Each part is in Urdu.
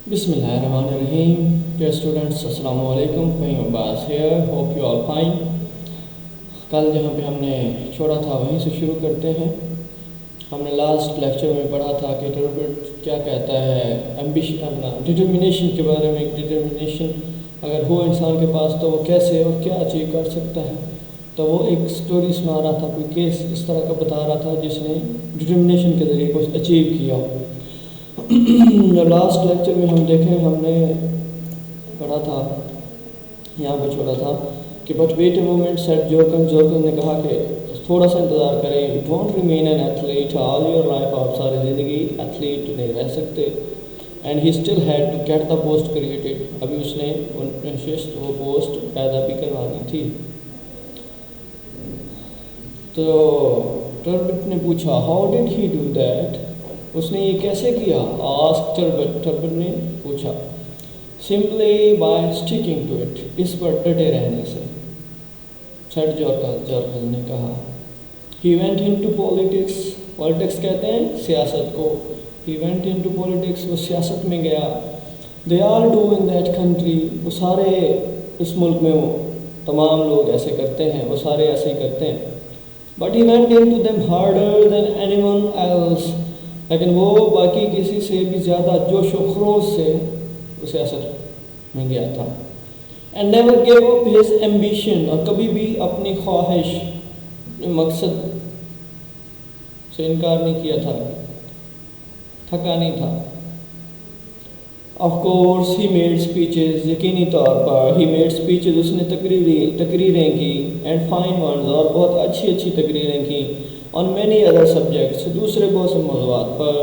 Bismillahirrahmanirrahim. Dear students, Assalamu alaikum. Fahim Abbas here. Hope you all fine. کل جہاں پہ ہم نے چھوڑا تھا وہیں سے شروع کرتے ہیں. ہم نے لاسٹ لیکچر میں پڑھا تھا کہ ٹربٹ کیا کہتا ہے ایمبیشن ڈٹرمنیشن کے بارے میں. ڈٹرمنیشن اگر ہو انسان کے پاس تو وہ کیسے اور کیا اچیو کر سکتا ہے. تو وہ ایک سٹوری سنا رہا تھا, کوئی کیس اس طرح کا بتا رہا تھا جس نے ڈٹرمنیشن کے ذریعے کچھ اچیو کیا. لاسٹ لیکچر میں ہم دیکھیں ہم نے پڑھا تھا, یہاں پہ چھوڑا تھا کہ بٹ ویٹ اے مومنٹ سیٹ جورکن نے کہا کہ تھوڑا سا انتظار کریں. Don't remain an athlete all your life. آپ ساری زندگی ایتھلیٹ نہیں رہ سکتے. And he still had to get the post created. ابھی اس نے وہ پوسٹ پیدا بھی کروانی تھی. تو ٹربٹ نے پوچھا how did he do that. اس نے یہ کیسے کیا. آسک ٹربٹ نے پوچھا. Simply by sticking to it. اس پر ڈٹے رہنے سے. سیٹ جورکن نے کہا. He went into politics. Politics کہتے ہیں سیاست کو. He went into politics. وہ سیاست میں گیا. They all do in that country. وہ سارے اس ملک میں وہ تمام لوگ ایسے کرتے ہیں, وہ سارے ایسے ہی کرتے ہیں. But he went into them harder than any one else. لیکن وہ باقی کسی سے بھی زیادہ جوش و خروش سے وہ سیاست میں گیا تھا. And never give up his ambition. اور کبھی بھی اپنی خواہش مقصد سے انکار نہیں کیا تھا, تھکا نہیں تھا. Of course he made speeches. یقینی طور پر ہی میڈ اسپیچز. اس نے تقریریں کی. And fine ones. اور بہت اچھی تقریریں کی. on many other subjects. دوسرے بہت سے موضوعات پر.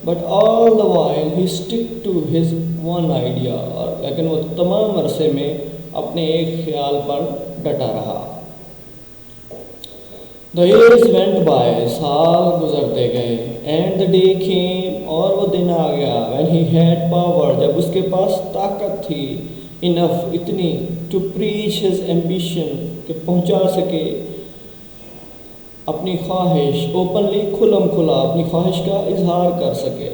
but all the while he stick to his one idea. اور لیکن وہ تمام عرصے میں اپنے ایک خیال پر ڈٹا رہا. the years went by. سال گزرتے گئے. and the day came. اور وہ دن آ گیا. when he had power. جب اس کے پاس طاقت تھی. enough. اتنی. to preach his ambition. کہ پہنچا سکے اپنی خواہش. اوپنلی. کھلم کھلا اپنی خواہش کا اظہار کر سکے.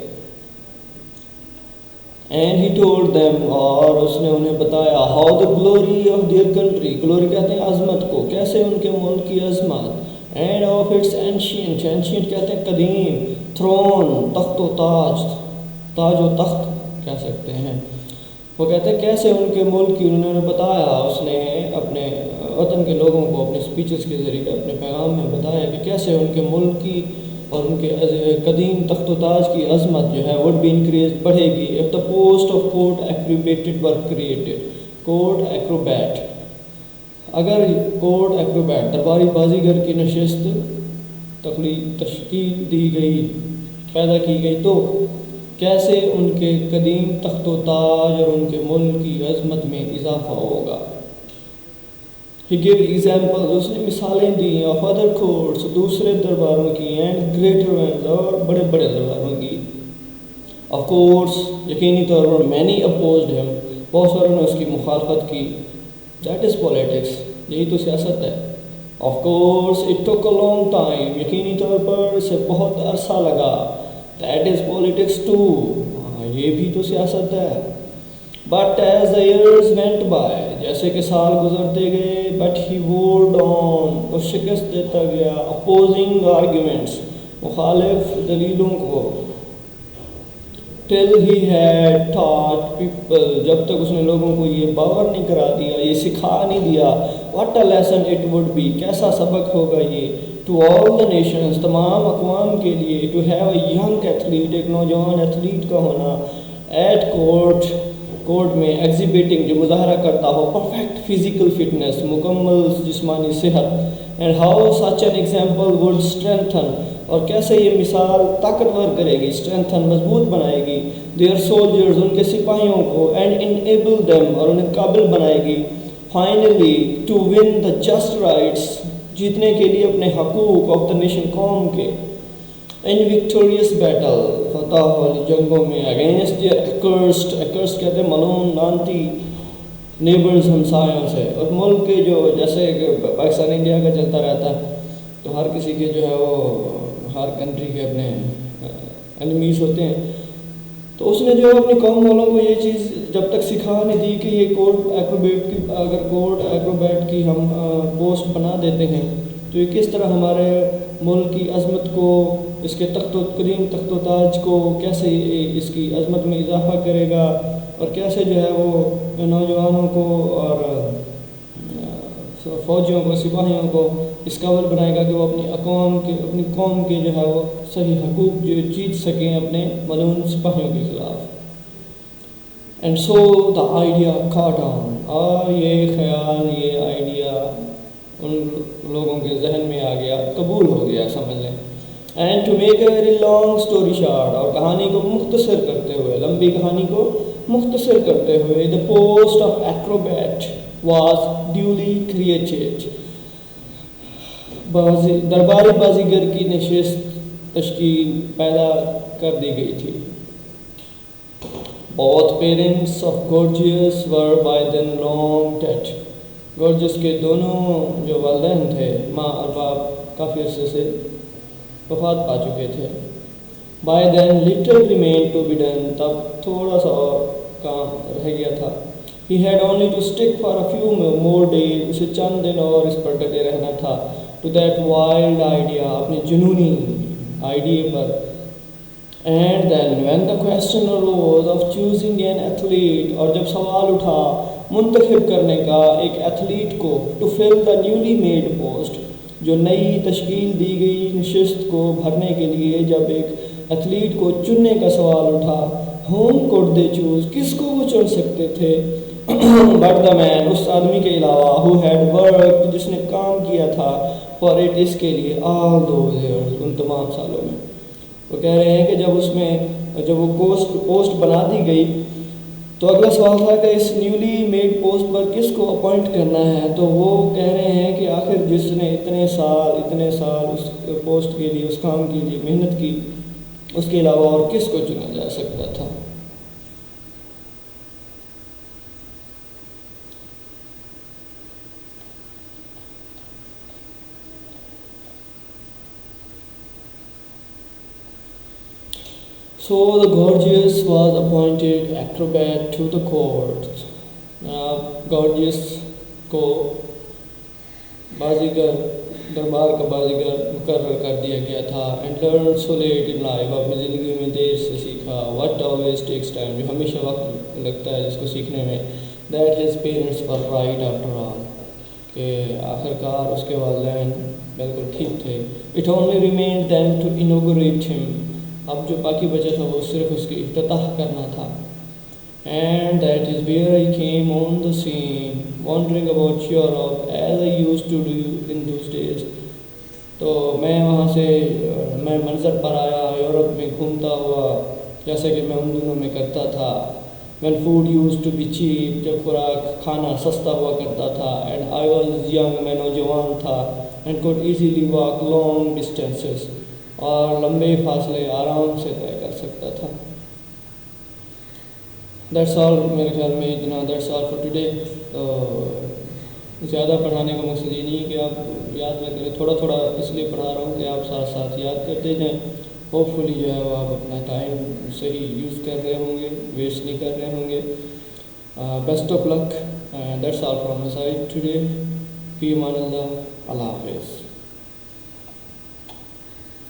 And he told them. اور اس نے انہیں بتایا how the glory of their country. Glory کہتے ہیں عظمت کو. کیسے ان کے ملک کی عظمت. And of its ancient. Ancient کہتے ہیں قدیم. تھرون. تخت و تاج. تاج و تخت کہہ سکتے ہیں. وہ کہتے ہیں کیسے ان کے ملک کی انہوں نے بتایا. اس نے اپنے وطن کے لوگوں کو اپنے اسپیچز کے ذریعے اپنے پیغام میں بتایا کہ کیسے ان کے ملک کی اور ان کے قدیم تخت و تاج کی عظمت جو ہے وڈ بی انکریز. بڑھے گی. if the post of court acrobated were created. court acrobat. اگر court acrobat درباری بازیگر کی نشست تشکیل دی گئی, پیدا کی گئی, تو کیسے ان کے قدیم تخت و تاج اور ان کے ملک کی عظمت میں اضافہ ہوگا. He gave examples. اس نے مثالیں دی of other courts. دوسرے درباروں کی. and greater ones. اور بڑے بڑے درباروں کی. of course. یقینی طور پر many opposed him. بہت ساروں نے اس کی مخالفت کی. that is politics. یہی تو سیاست ہے. of course it took a long time. یقینی طور پر اسے بہت عرصہ لگا. that is politics too. یہ بھی تو سیاست ہے. but as the years went by. جیسے کہ سال گزرتے گئے. but he wore on. وہ شکست دیتا گیا. opposing arguments. مخالف دلیلوں کو. till he had taught people. جب تک اس نے لوگوں کو یہ باور نہیں کرا دیا, یہ سکھا نہیں دیا. what a lesson it would be. کیسا سبق ہوگا یہ. to all the nations. تمام اقوام کے لیے. to have a young athlete. ایک نوجوان ایتھلیٹ کا ہونا. at court. کورٹ میں. ایگزیبٹنگ. جو مظاہرہ کرتا ہو. Perfect physical fitness. مکمل جسمانی صحت. And how such an example would strengthen. اور کیسے یہ مثال طاقتور کرے گی. اسٹرینتھن. مضبوط بنائے گی. Their soldiers. ان کے سپاہیوں کو. And enable them. اور انہیں قابل بنائے گی. Finally to win the just rights. جیتنے کے لیے اپنے حقوق آف دا نیشن. قوم کے. ان وکٹوریس بیٹل. فتح والی جنگوں میں. Against their ایکرسڈ. ایکرسڈ کہتے ہیں ملعون لعنتی نیبرز. ہمسایوں سے. اور ملک کے جو جیسے پاکستان انڈیا کا چلتا رہتا ہے تو ہر کسی کے جو ہے وہ ہر کنٹری کے اپنے انیمیز ہوتے ہیں. تو اس نے جو اپنی قوم والوں کو یہ چیز جب تک سکھا نہیں دی کہ یہ کوڈ ایکروبیٹ کی، اگر کوڈ ایکروبیٹ کی ہم پوسٹ بنا دیتے ہیں تو یہ کس طرح ہمارے ملک کی عظمت کو، اس کے تخت و کریم تخت و تاج کو کیسے اس کی عظمت میں اضافہ کرے گا، اور کیسے جو ہے وہ نوجوانوں کو اور فوجیوں کو، سپاہیوں کو اس قابل بنائے گا کہ وہ اپنی قوم کے جو ہے وہ صحیح حقوق جو جیت سکیں اپنے ملعون سپاہیوں کے خلاف۔ اینڈ سو دا آئیڈیا کاٹ آن، اور یہ خیال، یہ آئیڈیا ان لوگوں کے ذہن میں آ گیا، قبول ہو گیا سمجھ لیں۔ And to make a very long story short, اور کہانی کو مختصر کرتے ہوئے، لمبی کہانی کو مختصر کرتے ہوئے، the post of acrobat was duly created، درباری بازیگر کی نشست تشکیل پیدا کر دی گئی تھی۔ Both parents of Gorgias were by then long dead، گورجس کے دونوں جو والدین تھے، ماں اور باپ، کافی عرصے سے وفات پا چکے تھے۔ By then little remained to be done، تب تھوڑا سا اور کام رہ گیا تھا۔ He had only to stick for a few more days، اسے چند دن اور اس پر ڈٹے رہنا تھا۔ To that wild idea، اپنے جنونی آئیڈیا پر۔ And then when the question arose of choosing an athlete، اور جب سوال اٹھا منتخب کرنے کا ایک ایتھلیٹ کو to fill the newly made post، جو نئی تشکیل دی گئی نشست کو بھرنے کے لیے جب ایک ایتھلیٹ کو چننے کا سوال اٹھا، whom could they choose، کس کو وہ چن سکتے تھے but the man، اس آدمی کے علاوہ who had worked، جس نے کام کیا تھا for it، اس کے لیے all those years، ان تمام سالوں میں۔ وہ کہہ رہے ہیں کہ جب وہ پوسٹ بنا دی گئی تو اگلا سوال تھا کہ اس نیولی میڈ پوسٹ پر کس کو اپوائنٹ کرنا ہے، تو وہ کہہ رہے ہیں کہ آخر جس نے اتنے سال اس پوسٹ کے لیے، اس کام کے لیے محنت کی، اس کے علاوہ اور کس کو چنا جا سکتا تھا۔ So the Gorgias was appointed acrobat to the court، گورجیس کو بازیگر، دربار کا بازیگر مقرر کر دیا گیا تھا۔ And learn so let in life, اپنی زندگی میں دیر سے سیکھا۔ وٹ آلویز ٹیکس ٹائم، جو ہمیشہ وقت لگتا ہے جس کو سیکھنے میں۔ That his parents were right after all, کہ آخر کار اس کے والدین بالکل ٹھیک تھے۔ It only reminded them to inaugurate ہم، اب جو باقی بچا تھا وہ صرف اس کی افتتاح کرنا تھا۔ And that is where I came on the scene wandering about Europe as I used to do in those days, تو میں وہاں سے میں منظر پر آیا یورپ میں گھومتا ہوا جیسے کہ میں ان دنوں میں کرتا تھا۔ when food used to be cheap، جب خوراک کھانا سستا ہوا کرتا تھا۔ and I was young، میں نوجوان تھا۔ and could easily walk long distances، اور لمبے فاصلے آرام سے طے کر سکتا تھا۔ دیٹس آل، میرے خیال میں اتنا، دیٹس آل فار ٹوڈے۔ زیادہ پڑھانے کا مقصد یہ نہیں ہے کہ آپ یاد نہ کریں، تھوڑا تھوڑا اس لیے پڑھا رہا ہوں کہ آپ ساتھ ساتھ یاد کرتے جائیں۔ ہوپ فلی جو ہے وہ آپ اپنا ٹائم صحیح یوز کر رہے ہوں گے، ویسٹ نہیں کر رہے ہوں گے۔ Best of luck, that's all from my side today. فی امان اللہ، اللہ حافظ۔